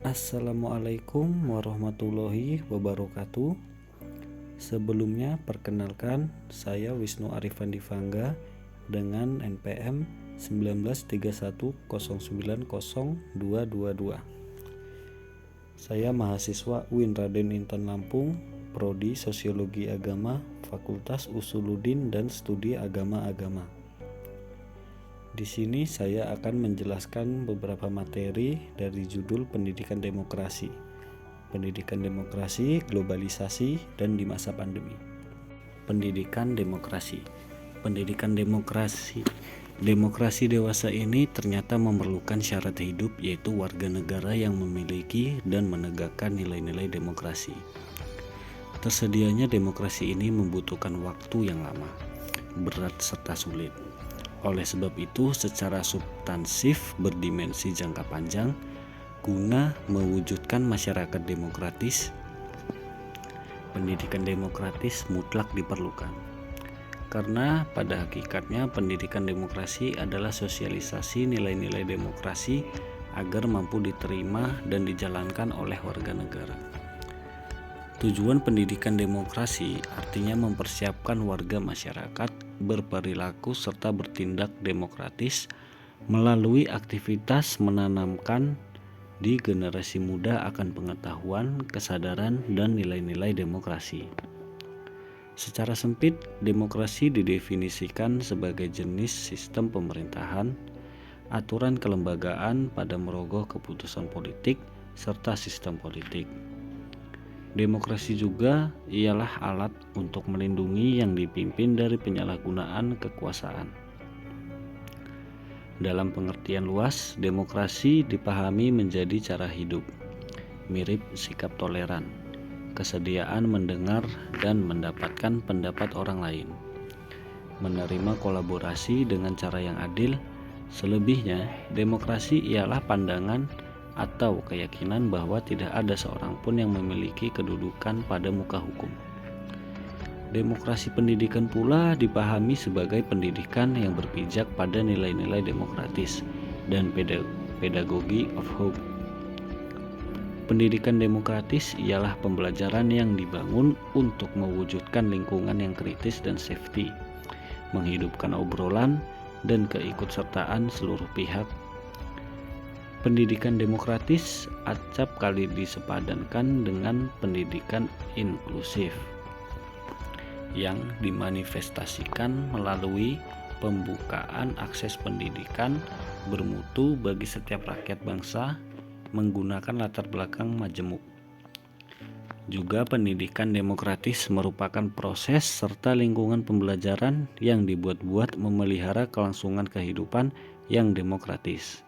Assalamualaikum warahmatullahi wabarakatuh. Sebelumnya perkenalkan, saya Wisnu Arifan Divangga dengan NPM 1931090222. Saya mahasiswa UIN Raden Intan Lampung, Prodi Sosiologi Agama, Fakultas Usuluddin dan Studi Agama-Agama. Di sini saya akan menjelaskan beberapa materi dari judul Pendidikan Demokrasi, Pendidikan Demokrasi, Globalisasi, dan di masa pandemi. Pendidikan Demokrasi. Pendidikan demokrasi. Demokrasi dewasa ini ternyata memerlukan syarat hidup, yaitu warga negara yang memiliki dan menegakkan nilai-nilai demokrasi. Tersedianya demokrasi ini membutuhkan waktu yang lama, berat serta sulit. Oleh sebab itu, secara substansif berdimensi jangka panjang, guna mewujudkan masyarakat demokratis, pendidikan demokratis mutlak diperlukan. Karena pada hakikatnya pendidikan demokrasi adalah sosialisasi nilai-nilai demokrasi agar mampu diterima dan dijalankan oleh warga negara. Tujuan pendidikan demokrasi artinya mempersiapkan warga masyarakat berperilaku serta bertindak demokratis melalui aktivitas menanamkan di generasi muda akan pengetahuan, kesadaran, dan nilai-nilai demokrasi. Secara sempit, demokrasi didefinisikan sebagai jenis sistem pemerintahan, aturan kelembagaan pada merogoh keputusan politik, serta sistem politik. Demokrasi juga ialah alat untuk melindungi yang dipimpin dari penyalahgunaan kekuasaan. Dalam pengertian luas, demokrasi dipahami menjadi cara hidup, mirip sikap toleran, kesediaan mendengar dan mendapatkan pendapat orang lain, menerima kolaborasi dengan cara yang adil. Selebihnya, demokrasi ialah pandangan atau keyakinan bahwa tidak ada seorang pun yang memiliki kedudukan pada muka hukum. Demokrasi pendidikan pula dipahami sebagai pendidikan yang berpijak pada nilai-nilai demokratis dan pedagogy of hope. Pendidikan demokratis ialah pembelajaran yang dibangun untuk mewujudkan lingkungan yang kritis dan safety, menghidupkan obrolan dan keikutsertaan seluruh pihak. Pendidikan demokratis acap kali disepadankan dengan pendidikan inklusif yang dimanifestasikan melalui pembukaan akses pendidikan bermutu bagi setiap rakyat bangsa menggunakan latar belakang majemuk. Juga pendidikan demokratis merupakan proses serta lingkungan pembelajaran yang dibuat-buat memelihara kelangsungan kehidupan yang demokratis.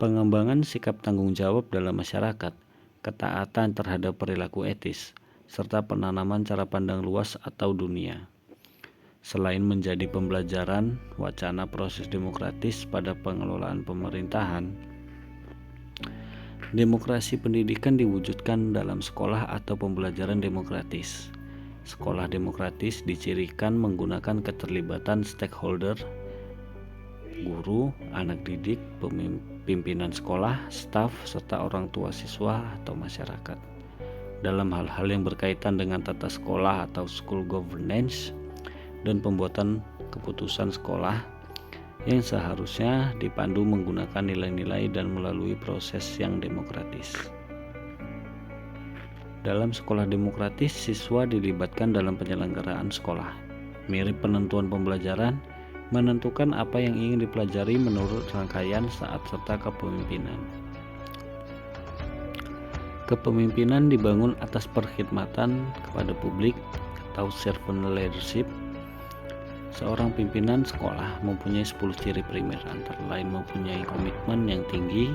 Pengembangan sikap tanggung jawab dalam masyarakat, ketaatan terhadap perilaku etis, serta penanaman cara pandang luas atau dunia. Selain menjadi pembelajaran wacana proses demokratis pada pengelolaan pemerintahan, demokrasi pendidikan diwujudkan dalam sekolah atau pembelajaran demokratis. Sekolah demokratis dicirikan menggunakan keterlibatan stakeholder, guru, anak didik, pimpinan sekolah, staf, serta orang tua siswa atau masyarakat. Dalam hal-hal yang berkaitan dengan tata sekolah atau school governance dan pembuatan keputusan sekolah yang seharusnya dipandu menggunakan nilai-nilai dan melalui proses yang demokratis. Dalam sekolah demokratis, siswa dilibatkan dalam penyelenggaraan sekolah. Mirip penentuan pembelajaran, menentukan apa yang ingin dipelajari menurut rangkaian saat serta kepemimpinan. Kepemimpinan dibangun atas perkhidmatan kepada publik atau servant leadership. Seorang pimpinan sekolah mempunyai 10 ciri primer, antara lain mempunyai komitmen yang tinggi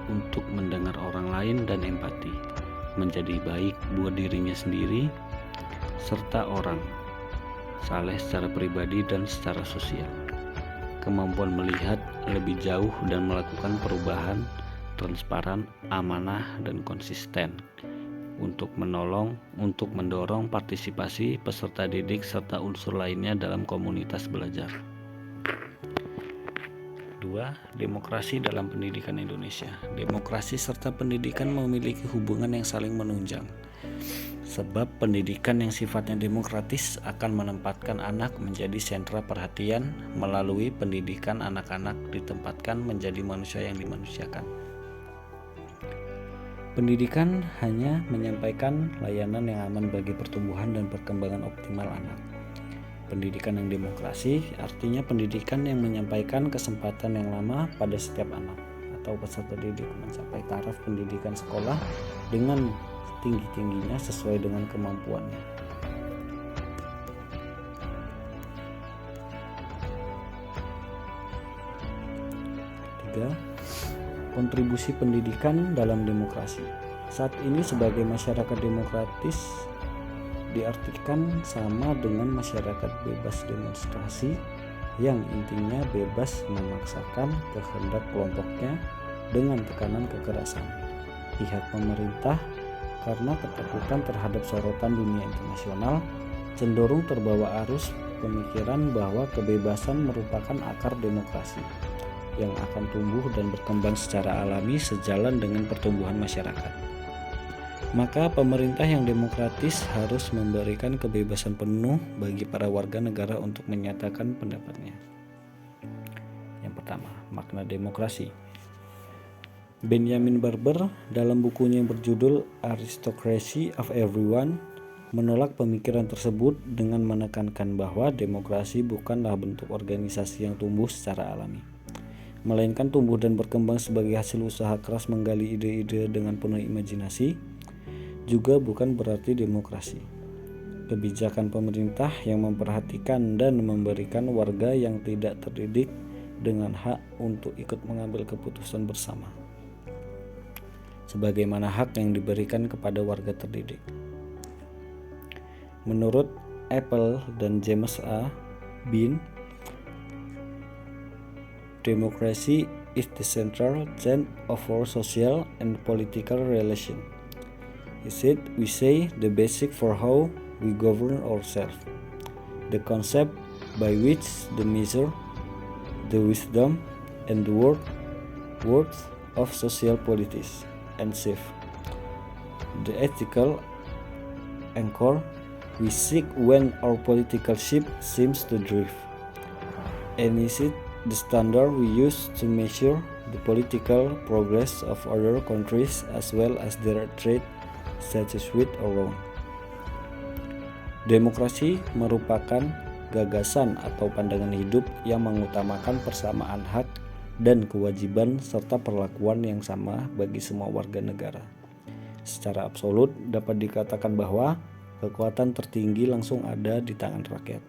untuk mendengar orang lain dan empati, menjadi baik buat dirinya sendiri serta orang, saleh secara pribadi dan secara sosial, kemampuan melihat lebih jauh dan melakukan perubahan, transparan, amanah, dan konsisten untuk mendorong partisipasi peserta didik serta unsur lainnya dalam komunitas belajar. 2. kedua, demokrasi dalam pendidikan Indonesia. Demokrasi serta pendidikan memiliki hubungan yang saling menunjang. Sebab pendidikan yang sifatnya demokratis akan menempatkan anak menjadi sentra perhatian. Melalui pendidikan, anak-anak ditempatkan menjadi manusia yang dimanusiakan. Pendidikan hanya menyampaikan layanan yang aman bagi pertumbuhan dan perkembangan optimal anak. Pendidikan yang demokrasi artinya pendidikan yang menyampaikan kesempatan yang lama pada setiap anak atau peserta didik mencapai taraf pendidikan sekolah dengan tinggi-tingginya sesuai dengan kemampuannya. Ketiga, kontribusi pendidikan dalam demokrasi. Saat ini sebagai masyarakat demokratis diartikan sama dengan masyarakat bebas demonstrasi yang intinya bebas memaksakan kehendak kelompoknya dengan tekanan kekerasan. Pihak pemerintah karena ketakutan terhadap sorotan dunia internasional cenderung terbawa arus pemikiran bahwa kebebasan merupakan akar demokrasi yang akan tumbuh dan berkembang secara alami sejalan dengan pertumbuhan masyarakat. Maka pemerintah yang demokratis harus memberikan kebebasan penuh bagi para warga negara untuk menyatakan pendapatnya. Yang pertama, makna demokrasi. Benjamin Barber dalam bukunya yang berjudul Aristocracy of Everyone menolak pemikiran tersebut dengan menekankan bahwa demokrasi bukanlah bentuk organisasi yang tumbuh secara alami, melainkan tumbuh dan berkembang sebagai hasil usaha keras menggali ide-ide dengan penuh imajinasi. Juga bukan berarti demokrasi kebijakan pemerintah yang memperhatikan dan memberikan warga yang tidak terdidik dengan hak untuk ikut mengambil keputusan bersama, sebagaimana hak yang diberikan kepada warga terdidik. Menurut Apple dan James A. Bean, democracy is the central theme of our social and political relation. We say the basic for how we govern ourselves, the concept by which the measure, the wisdom, and the worth of social politics and safe, the ethical anchor we seek when our political ship seems to drift, and is it the standard we use to measure the political progress of other countries as well as their trade status with our own. Demokrasi merupakan gagasan atau pandangan hidup yang mengutamakan persamaan hak dan kewajiban serta perlakuan yang sama bagi semua warga negara. Secara absolut dapat dikatakan bahwa kekuatan tertinggi langsung ada di tangan rakyat.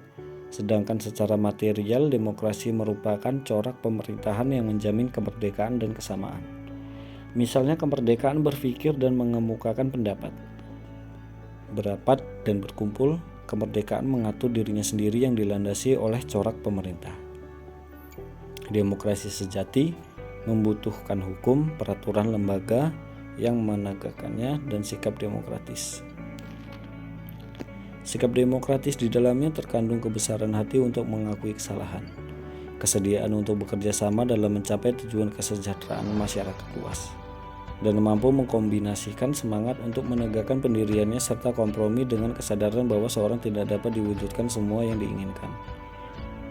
Sedangkan secara material demokrasi merupakan corak pemerintahan yang menjamin kemerdekaan dan kesamaan. Misalnya kemerdekaan berpikir dan mengemukakan pendapat, berapat dan berkumpul. Kemerdekaan mengatur dirinya sendiri yang dilandasi oleh corak pemerintah. Demokrasi sejati membutuhkan hukum, peraturan lembaga yang menegakkannya, dan sikap demokratis. Sikap demokratis di dalamnya terkandung kebesaran hati untuk mengakui kesalahan, kesediaan untuk bekerja sama dalam mencapai tujuan kesejahteraan masyarakat luas, dan mampu mengkombinasikan semangat untuk menegakkan pendiriannya serta kompromi dengan kesadaran bahwa seorang tidak dapat diwujudkan semua yang diinginkan,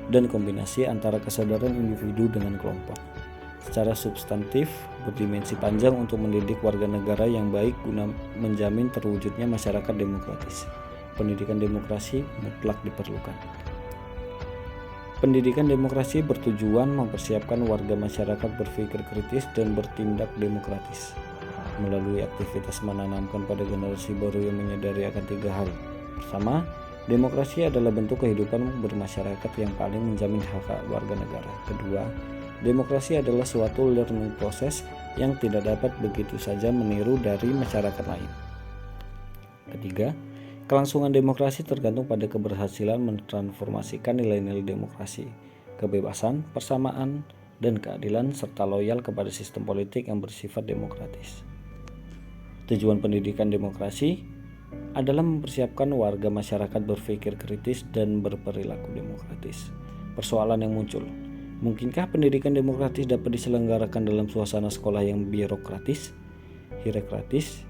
dan kombinasi antara kesadaran individu dengan kelompok. Secara substantif, berdimensi panjang untuk mendidik warga negara yang baik guna menjamin terwujudnya masyarakat demokratis. Pendidikan demokrasi mutlak diperlukan. Pendidikan demokrasi bertujuan mempersiapkan warga masyarakat berpikir kritis dan bertindak demokratis melalui aktivitas menanamkan pada generasi baru yang menyadari akan tiga hal. Pertama, demokrasi adalah bentuk kehidupan bermasyarakat yang paling menjamin hak warga negara. Kedua, demokrasi adalah suatu learning process yang tidak dapat begitu saja meniru dari masyarakat lain. Ketiga, kelangsungan demokrasi tergantung pada keberhasilan mentransformasikan nilai-nilai demokrasi, kebebasan, persamaan, dan keadilan, serta loyal kepada sistem politik yang bersifat demokratis. Tujuan pendidikan demokrasi adalah mempersiapkan warga masyarakat berpikir kritis dan berperilaku demokratis. Persoalan yang muncul, Mungkinkah pendidikan demokratis dapat diselenggarakan dalam suasana sekolah yang birokratis, hierarkis,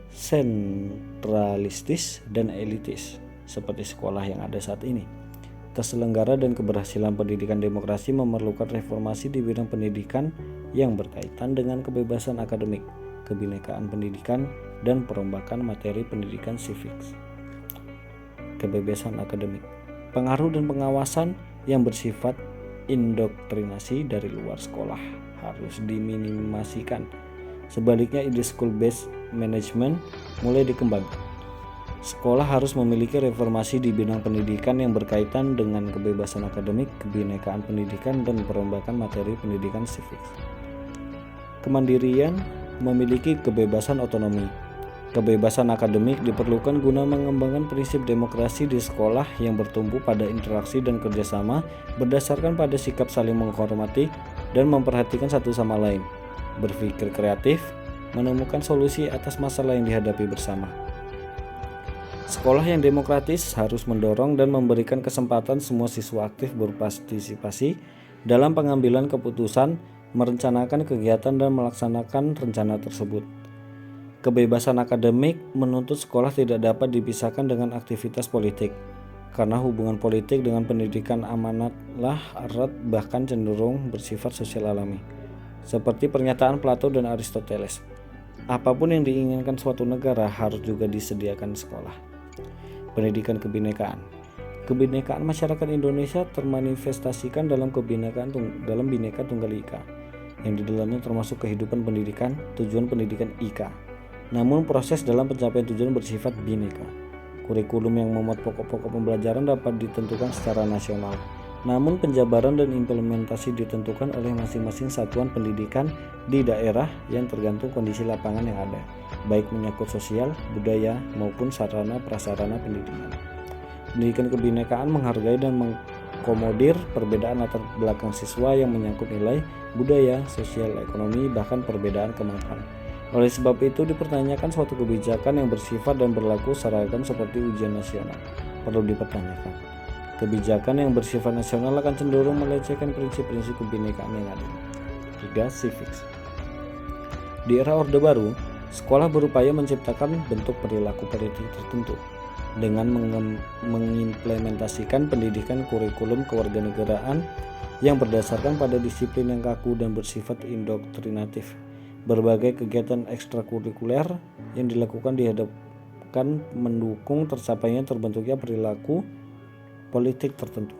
sentralistis, dan elitis seperti sekolah yang ada saat ini? Terselenggara dan keberhasilan pendidikan demokrasi memerlukan reformasi di bidang pendidikan yang berkaitan dengan kebebasan akademik, kebinekaan pendidikan, dan perombakan materi pendidikan civic. Kebebasan akademik, pengaruh dan pengawasan yang bersifat indoktrinasi dari luar sekolah harus diminimasikan. Sebaliknya, ide school-based management mulai dikembangkan. Sekolah harus memiliki reformasi di bidang pendidikan yang berkaitan dengan kebebasan akademik, kebinekaan pendidikan, dan perombakan materi pendidikan civic. Kemandirian memiliki kebebasan otonomi. Kebebasan akademik diperlukan guna mengembangkan prinsip demokrasi di sekolah yang bertumbuh pada interaksi dan kerjasama berdasarkan pada sikap saling menghormati dan memperhatikan satu sama lain, berpikir kreatif, menemukan solusi atas masalah yang dihadapi bersama. Sekolah yang demokratis harus mendorong dan memberikan kesempatan semua siswa aktif berpartisipasi dalam pengambilan keputusan, merencanakan kegiatan, dan melaksanakan rencana tersebut. Kebebasan akademik menuntut sekolah tidak dapat dipisahkan dengan aktivitas politik, karena hubungan politik dengan pendidikan amanatlah erat bahkan cenderung bersifat sosial alami. Seperti pernyataan Plato dan Aristoteles, apapun yang diinginkan suatu negara harus juga disediakan sekolah. Pendidikan kebinekaan. Kebinekaan masyarakat Indonesia termanifestasikan dalam Bhinneka Tunggal Ika, yang di dalamnya termasuk kehidupan pendidikan, tujuan pendidikan Ika. Namun proses dalam pencapaian tujuan bersifat bineka. Kurikulum yang memuat pokok-pokok pembelajaran dapat ditentukan secara nasional. Namun penjabaran dan implementasi ditentukan oleh masing-masing satuan pendidikan di daerah yang tergantung kondisi lapangan yang ada, baik menyangkut sosial, budaya, maupun sarana prasarana pendidikan. Pendidikan kebinekaan menghargai dan mengakomodir perbedaan latar belakang siswa yang menyangkut nilai, budaya, sosial, ekonomi, bahkan perbedaan kemampuan. Oleh sebab itu dipertanyakan suatu kebijakan yang bersifat dan berlaku seragam seperti ujian nasional perlu dipertanyakan. Kebijakan yang bersifat nasional akan cenderung melecehkan prinsip-prinsip kebinekaan yang ada. 3. Civics. Di era Orde Baru, sekolah berupaya menciptakan bentuk perilaku politik tertentu dengan mengimplementasikan pendidikan kurikulum kewarganegaraan yang berdasarkan pada disiplin yang kaku dan bersifat indoktrinatif. Berbagai kegiatan ekstrakurikuler yang dilakukan dihadapkan mendukung tercapainya terbentuknya perilaku politik tertentu.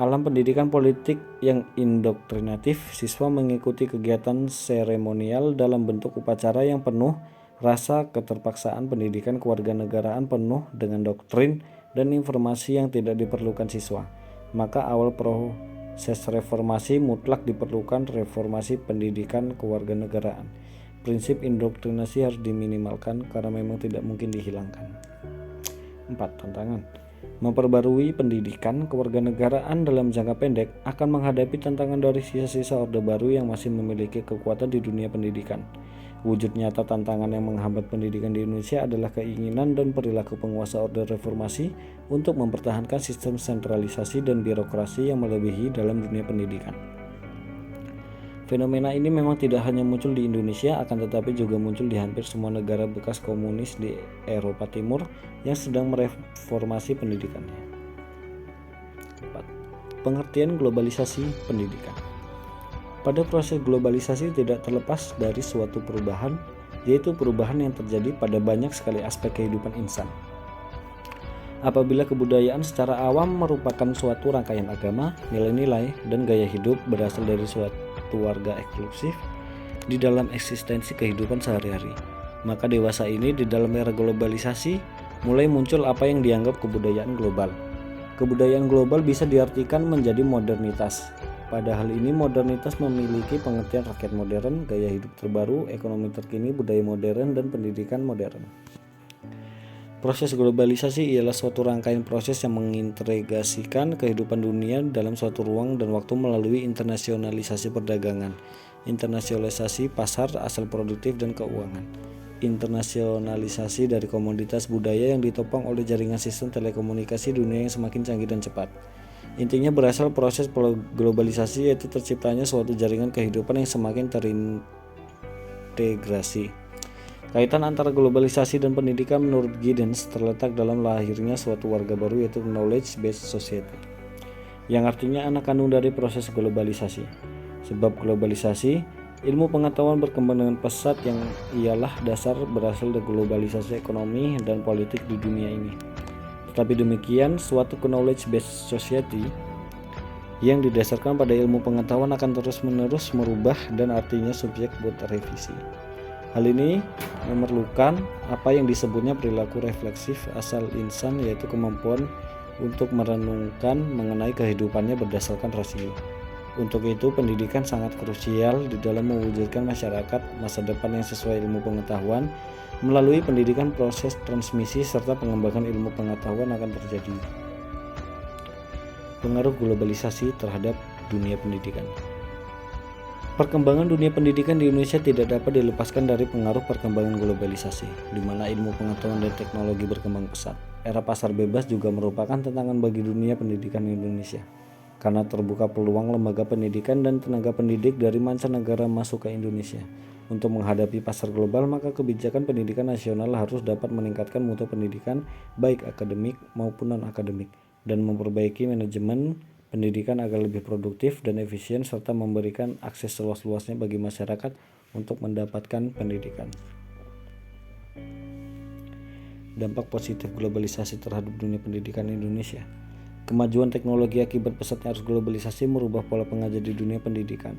Alam pendidikan politik yang indoktrinatif, siswa mengikuti kegiatan seremonial dalam bentuk upacara yang penuh rasa keterpaksaan. Pendidikan kewarganegaraan penuh dengan doktrin dan informasi yang tidak diperlukan siswa. Maka awal proses reformasi mutlak diperlukan reformasi pendidikan kewarganegaraan. Prinsip indoktrinasi harus diminimalkan karena memang tidak mungkin dihilangkan. 4. Tantangan. Memperbarui pendidikan kewarganegaraan dalam jangka pendek akan menghadapi tantangan dari sisa-sisa Orde Baru yang masih memiliki kekuatan di dunia pendidikan. Wujud nyata tantangan yang menghambat pendidikan di Indonesia adalah keinginan dan perilaku penguasa Orde Reformasi untuk mempertahankan sistem sentralisasi dan birokrasi yang melebihi dalam dunia pendidikan. Fenomena ini memang tidak hanya muncul di Indonesia, akan tetapi juga muncul di hampir semua negara bekas komunis di Eropa Timur yang sedang mereformasi pendidikannya. 4. Pengertian globalisasi pendidikan. Pada proses globalisasi tidak terlepas dari suatu perubahan, yaitu perubahan yang terjadi pada banyak sekali aspek kehidupan insan. Apabila kebudayaan secara awam merupakan suatu rangkaian agama, nilai-nilai, dan gaya hidup berasal dari suatu warga eksklusif di dalam eksistensi kehidupan sehari-hari, maka dewasa ini di dalam era globalisasi mulai muncul apa yang dianggap kebudayaan global. Kebudayaan global bisa diartikan menjadi modernitas. Padahal ini modernitas memiliki pengertian rakyat modern, gaya hidup terbaru, ekonomi terkini, budaya modern, dan pendidikan modern. Proses globalisasi ialah suatu rangkaian proses yang mengintegrasikan kehidupan dunia dalam suatu ruang dan waktu melalui internasionalisasi perdagangan, internasionalisasi pasar, asal produktif, dan keuangan, internasionalisasi dari komoditas budaya yang ditopang oleh jaringan sistem telekomunikasi dunia yang semakin canggih dan cepat, Intinya berasal proses globalisasi, yaitu terciptanya suatu jaringan kehidupan yang semakin terintegrasi. Kaitan antara globalisasi dan pendidikan menurut Giddens terletak dalam lahirnya suatu warga baru, yaitu knowledge-based society, yang artinya anak kandung dari proses globalisasi. Sebab globalisasi, ilmu pengetahuan berkembang dengan pesat yang ialah dasar berasal dari globalisasi ekonomi dan politik di dunia ini. Tetapi demikian, suatu knowledge-based society yang didasarkan pada ilmu pengetahuan akan terus-menerus merubah dan artinya subjek buat revisi. Hal ini memerlukan apa yang disebutnya perilaku refleksif asal insan, yaitu kemampuan untuk merenungkan mengenai kehidupannya berdasarkan rasio. Untuk itu, pendidikan sangat krusial di dalam mewujudkan masyarakat masa depan yang sesuai ilmu pengetahuan. Melalui pendidikan, proses transmisi serta pengembangan ilmu pengetahuan akan terjadi. Pengaruh globalisasi terhadap dunia pendidikan. Perkembangan dunia pendidikan di Indonesia tidak dapat dilepaskan dari pengaruh perkembangan globalisasi, di mana ilmu pengetahuan dan teknologi berkembang pesat. Era pasar bebas juga merupakan tantangan bagi dunia pendidikan Indonesia, karena terbuka peluang lembaga pendidikan dan tenaga pendidik dari mancanegara masuk ke Indonesia. Untuk menghadapi pasar global, maka kebijakan pendidikan nasional harus dapat meningkatkan mutu pendidikan, baik akademik maupun non-akademik, dan memperbaiki manajemen pendidikan agar lebih produktif dan efisien, serta memberikan akses seluas-luasnya bagi masyarakat untuk mendapatkan pendidikan. Dampak positif globalisasi terhadap dunia pendidikan Indonesia. Kemajuan teknologi akibat pesatnya arus globalisasi merubah pola pengajar di dunia pendidikan.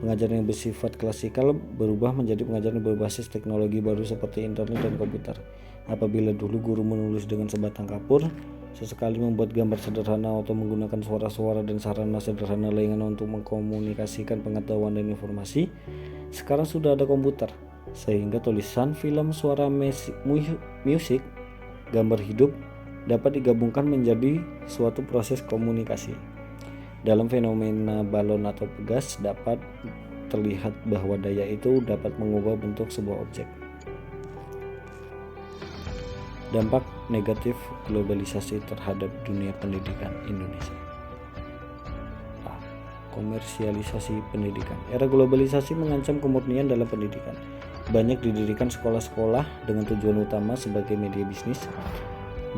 Pengajaran yang bersifat klasikal berubah menjadi pengajaran yang berbasis teknologi baru seperti internet dan komputer. Apabila dulu guru menulis dengan sebatang kapur, sesekali membuat gambar sederhana atau menggunakan suara-suara dan sarana sederhana lainnya untuk mengkomunikasikan pengetahuan dan informasi, sekarang sudah ada komputer, sehingga tulisan, film, suara, musik, gambar hidup dapat digabungkan menjadi suatu proses komunikasi. Dalam fenomena balon atau pegas dapat terlihat bahwa daya itu dapat mengubah bentuk sebuah objek. Dampak negatif globalisasi terhadap dunia pendidikan Indonesia. Komersialisasi pendidikan. Era globalisasi mengancam kemurnian dalam pendidikan. Banyak didirikan sekolah-sekolah dengan tujuan utama sebagai media bisnis.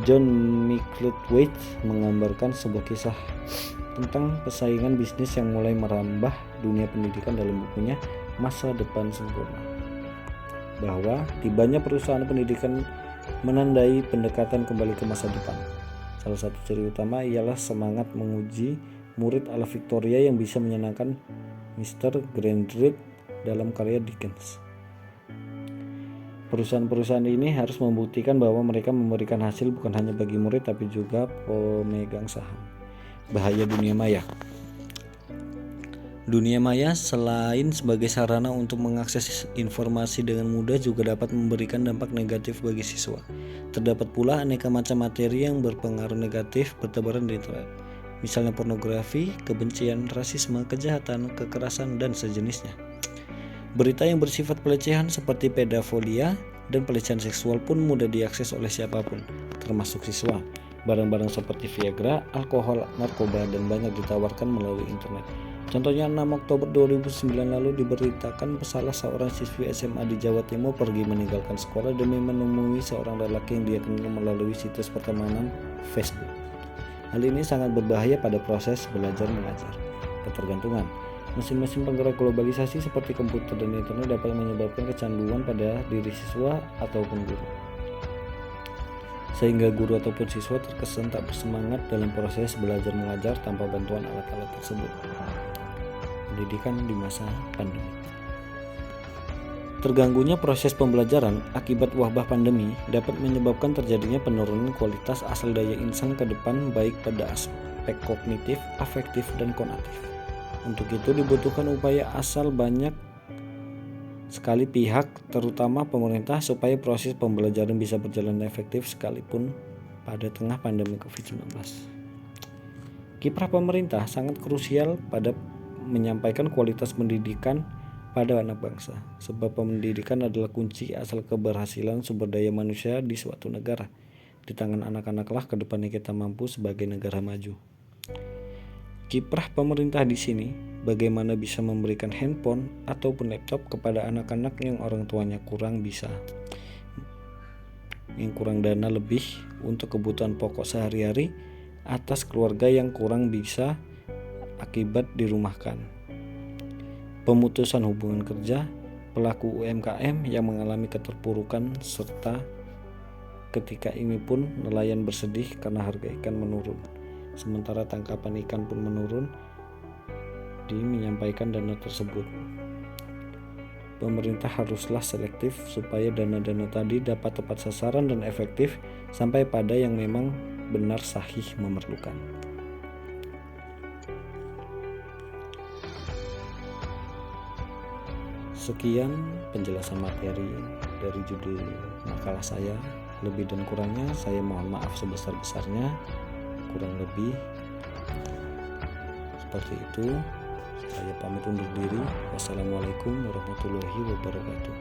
John Micklethwait menggambarkan sebuah kisah tentang persaingan bisnis yang mulai merambah dunia pendidikan dalam bukunya Masa Depan Sempurna, bahwa tibanya perusahaan pendidikan menandai pendekatan kembali ke masa depan. Salah satu ciri utama ialah semangat menguji murid ala Victoria yang bisa menyenangkan Mr. Grangeride dalam karya Dickens. Perusahaan-perusahaan ini harus membuktikan bahwa mereka memberikan hasil bukan hanya bagi murid tapi juga pemegang saham. Bahaya dunia maya. Dunia maya selain sebagai sarana untuk mengakses informasi dengan mudah juga dapat memberikan dampak negatif bagi siswa. Terdapat pula aneka macam materi yang berpengaruh negatif bertebaran di internet. Misalnya pornografi, kebencian, rasisme, kejahatan, kekerasan, dan sejenisnya. Berita yang bersifat pelecehan seperti pedofilia dan pelecehan seksual pun mudah diakses oleh siapapun, termasuk siswa. Barang-barang seperti Viagra, alkohol, narkoba, dan banyak ditawarkan melalui internet. Contohnya 6 Oktober 2009 lalu diberitakan salah seorang siswi SMA di Jawa Timur pergi meninggalkan sekolah demi menemui seorang lelaki yang dia kenal melalui situs pertemanan Facebook. Hal ini sangat berbahaya pada proses belajar mengajar. Ketergantungan. Mesin-mesin penggerak globalisasi seperti komputer dan internet dapat menyebabkan kecanduan pada diri siswa ataupun guru, sehingga guru ataupun siswa terkesan tak bersemangat dalam proses belajar mengajar tanpa bantuan alat-alat tersebut. Pendidikan di masa pandemi. Terganggunya proses pembelajaran akibat wabah pandemi dapat menyebabkan terjadinya penurunan kualitas asal daya insan ke depan, baik pada aspek kognitif, afektif, dan konatif. Untuk itu dibutuhkan upaya asal banyak sekali pihak, terutama pemerintah, supaya proses pembelajaran bisa berjalan efektif sekalipun pada tengah pandemi COVID-19. Kiprah pemerintah sangat krusial pada menyampaikan kualitas pendidikan pada anak bangsa, sebab pendidikan adalah kunci asal keberhasilan sumber daya manusia di suatu negara. Di tangan anak-anaklah ke depannya kita mampu sebagai negara maju. Kiprah pemerintah di sini bagaimana bisa memberikan handphone ataupun laptop kepada anak-anak yang orang tuanya kurang bisa, yang kurang dana lebih untuk kebutuhan pokok sehari-hari, atas keluarga yang kurang bisa akibat dirumahkan, pemutusan hubungan kerja, pelaku UMKM yang mengalami keterpurukan, serta ketika ini pun nelayan bersedih karena harga ikan menurun, sementara tangkapan ikan pun menurun. Menyampaikan dana tersebut, pemerintah haruslah selektif supaya dana-dana tadi dapat tepat sasaran dan efektif sampai pada yang memang benar sahih memerlukan. Sekian penjelasan materi dari judul makalah saya. Lebih dan kurangnya saya mohon maaf sebesar-besarnya. Kurang lebih seperti itu. Saya pamit undur diri. Wassalamualaikum warahmatullahi wabarakatuh.